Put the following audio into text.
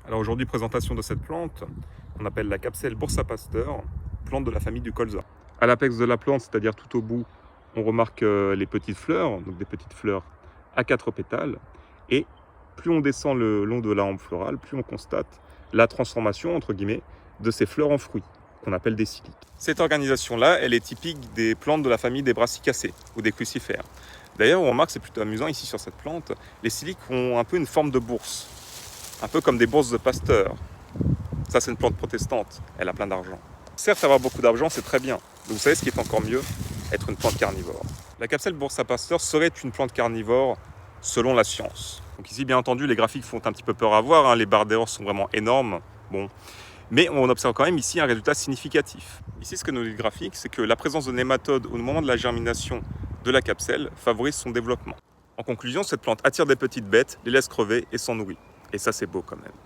Alors aujourd'hui, présentation de cette plante qu'on appelle la Capselle Bursa Pasteur, plante de la famille du colza. À l'apex de la plante, c'est-à-dire tout au bout, on remarque les petites fleurs, donc des petites fleurs à 4 pétales. Et plus on descend le long de la hampe florale, plus on constate la transformation, entre guillemets, de ces fleurs en fruits, qu'on appelle des siliques. Cette organisation-là, elle est typique des plantes de la famille des Brassicacées ou des crucifères. D'ailleurs, on remarque, c'est plutôt amusant ici sur cette plante, les siliques ont un peu une forme de bourse. Un peu comme des bourses de Pasteur. Ça, c'est une plante protestante. Elle a plein d'argent. Certes, avoir beaucoup d'argent, c'est très bien. Mais vous savez ce qui est encore mieux? Être une plante carnivore. La Capselle Bursa Pasteur serait une plante carnivore selon la science. Donc ici, bien entendu, les graphiques font un petit peu peur à voir. Les barres d'erreur sont vraiment énormes. Bon. Mais on observe quand même ici un résultat significatif. Ici, ce que nous dit le graphique, c'est que la présence de nématodes au moment de la germination de la capsule favorise son développement. En conclusion, cette plante attire des petites bêtes, les laisse crever et s'en nourrit. Et ça, c'est beau quand même.